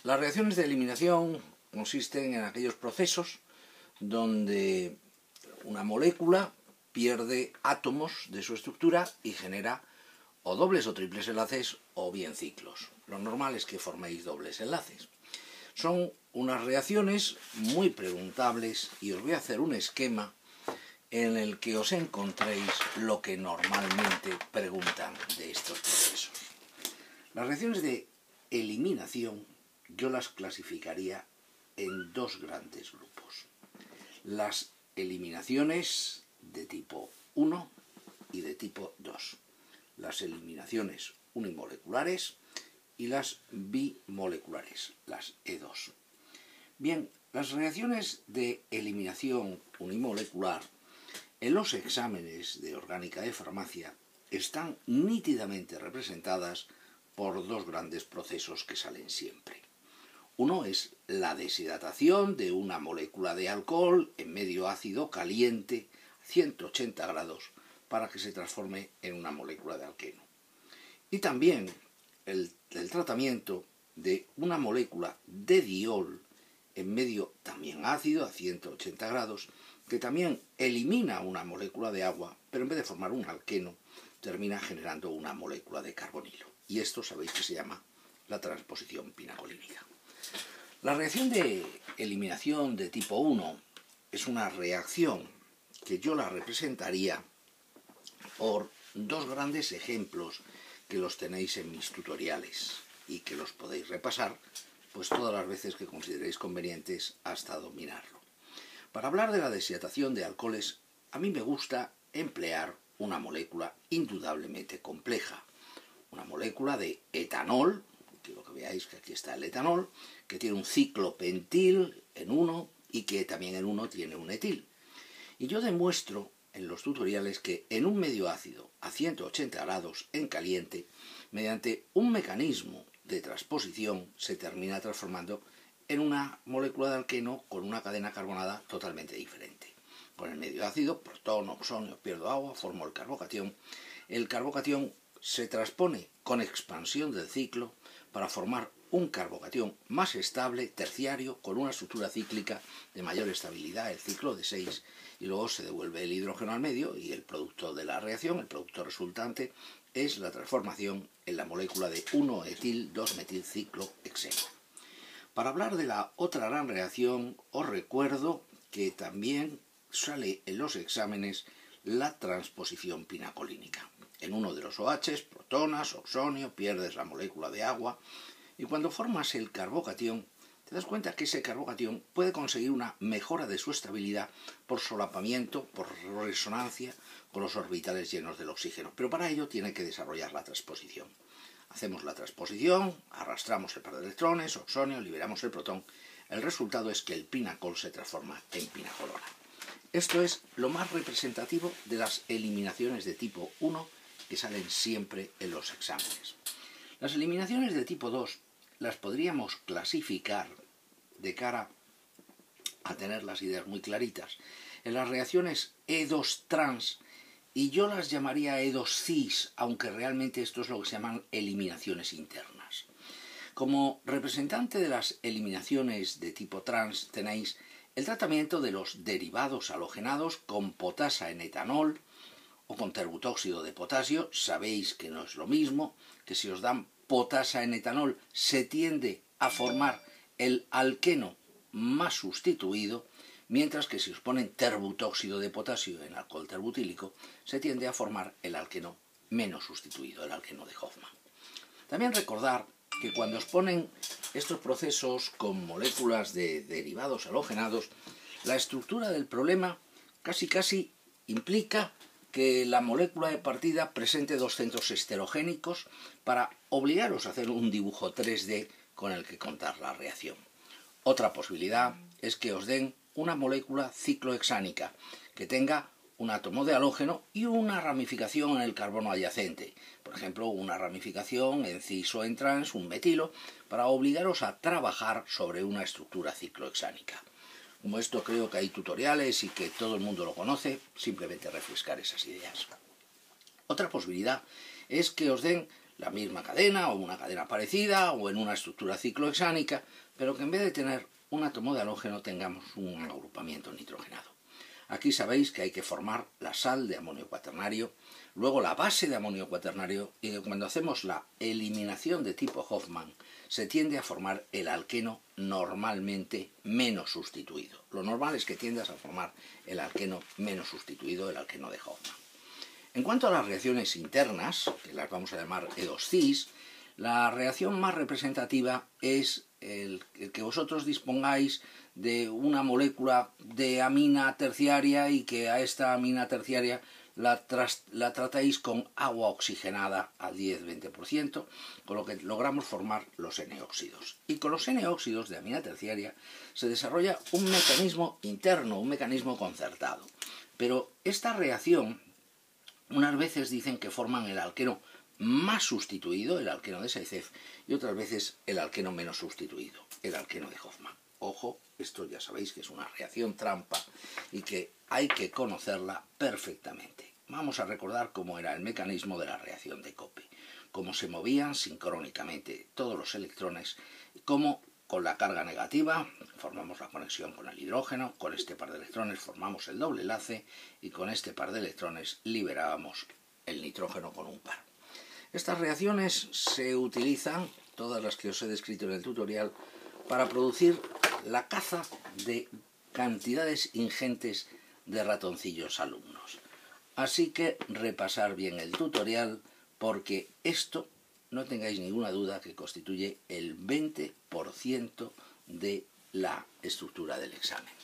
Las reacciones de eliminación consisten en aquellos procesos donde una molécula pierde átomos de su estructura y genera o dobles o triples enlaces o bien ciclos. Lo normal es que forméis dobles enlaces. Son unas reacciones muy preguntables y os voy a hacer un esquema en el que os encontréis lo que normalmente preguntan de estos procesos. Las reacciones de eliminación yo las clasificaría en dos grandes grupos. Las eliminaciones de tipo 1 y de tipo 2. Las eliminaciones unimoleculares y las bimoleculares, las E2. Bien, las reacciones de eliminación unimolecular en los exámenes de orgánica de farmacia están nítidamente representadas por dos grandes procesos que salen siempre. Uno es la deshidratación de una molécula de alcohol en medio ácido caliente a 180 grados para que se transforme en una molécula de alqueno. Y también el tratamiento de una molécula de diol en medio también ácido a 180 grados que también elimina una molécula de agua, pero en vez de formar un alqueno termina generando una molécula de carbonilo. Y esto sabéis que se llama la transposición pinacolínica. La reacción de eliminación de tipo 1 es una reacción que yo la representaría por dos grandes ejemplos que los tenéis en mis tutoriales y que los podéis repasar pues todas las veces que consideréis convenientes hasta dominarlo. Para hablar de la deshidratación de alcoholes, a mí me gusta emplear una molécula indudablemente compleja, una molécula de etanol. Quiero que veáis que aquí está el etanol, que tiene un ciclo pentil en 1 y que también en 1 tiene un etil. Y yo demuestro en los tutoriales que en un medio ácido a 180 grados en caliente, mediante un mecanismo de transposición, se termina transformando en una molécula de alqueno con una cadena carbonada totalmente diferente. Con el medio ácido, protón, oxonio, pierdo agua, formo el carbocatión. El carbocatión se transpone con expansión del ciclo para formar un carbocatión más estable, terciario, con una estructura cíclica de mayor estabilidad, el ciclo de 6, y luego se devuelve el hidrógeno al medio y el producto de la reacción, el producto resultante, es la transformación en la molécula de 1-etil 2-metilciclohexeno. Para hablar de la otra gran reacción, os recuerdo que también sale en los exámenes la transposición pinacolínica. En uno de los OH, protonas, oxonio, pierdes la molécula de agua y cuando formas el carbocatión te das cuenta que ese carbocatión puede conseguir una mejora de su estabilidad por solapamiento, por resonancia con los orbitales llenos del oxígeno, pero para ello tiene que desarrollar la transposición. Hacemos la transposición, arrastramos el par de electrones, oxonio, liberamos el protón. El resultado es que el pinacol se transforma en pinacolona. Esto es lo más representativo de las eliminaciones de tipo 1 que salen siempre en los exámenes. Las eliminaciones de tipo 2 las podríamos clasificar de cara a tener las ideas muy claritas en las reacciones E2 trans y yo las llamaría E2 cis, aunque realmente esto es lo que se llaman eliminaciones internas. Como representante de las eliminaciones de tipo trans tenéis el tratamiento de los derivados halogenados con potasa en etanol o con terbutóxido de potasio. Sabéis que no es lo mismo, que si os dan potasa en etanol se tiende a formar el alqueno más sustituido, mientras que si os ponen terbutóxido de potasio en alcohol terbutílico se tiende a formar el alqueno menos sustituido, el alqueno de Hofmann. También recordar que cuando os ponen estos procesos con moléculas de derivados halogenados, la estructura del problema casi implica que la molécula de partida presente dos centros heterogénicos para obligaros a hacer un dibujo 3D con el que contar la reacción. Otra posibilidad es que os den una molécula ciclohexánica que tenga un átomo de halógeno y una ramificación en el carbono adyacente. Por ejemplo, una ramificación en cis o en trans, un metilo, para obligaros a trabajar sobre una estructura ciclohexánica. Como esto creo que hay tutoriales y que todo el mundo lo conoce, simplemente refrescar esas ideas. Otra posibilidad es que os den la misma cadena o una cadena parecida o en una estructura ciclohexánica, pero que en vez de tener un átomo de halógeno tengamos un agrupamiento nitrogenado. Aquí sabéis que hay que formar la sal de amonio cuaternario, luego la base de amonio cuaternario, y que cuando hacemos la eliminación de tipo Hofmann se tiende a formar el alqueno normalmente menos sustituido. Lo normal es que tiendas a formar el alqueno menos sustituido, el alqueno de Hofmann. En cuanto a las reacciones internas, que las vamos a llamar E2-cis, la reacción más representativa es el que vosotros dispongáis de una molécula de amina terciaria y que a esta amina terciaria la tratáis con agua oxigenada al 10-20%, con lo que logramos formar los N-óxidos. Y con los N-óxidos de amina terciaria se desarrolla un mecanismo interno, un mecanismo concertado. Pero esta reacción, unas veces dicen que forman el alqueno más sustituido, el alqueno de Zaitsev, y otras veces el alqueno menos sustituido, el alqueno de Hofmann. Ojo, esto ya sabéis que es una reacción trampa y que hay que conocerla perfectamente. Vamos a recordar cómo era el mecanismo de la reacción de Koppe, cómo se movían sincrónicamente todos los electrones, cómo con la carga negativa formamos la conexión con el hidrógeno, con este par de electrones formamos el doble enlace y con este par de electrones liberábamos el nitrógeno con un par. Estas reacciones se utilizan, todas las que os he descrito en el tutorial, para producir la caza de cantidades ingentes de ratoncillos alumnos. Así que repasar bien el tutorial, porque esto, no tengáis ninguna duda, que constituye el 20% de la estructura del examen.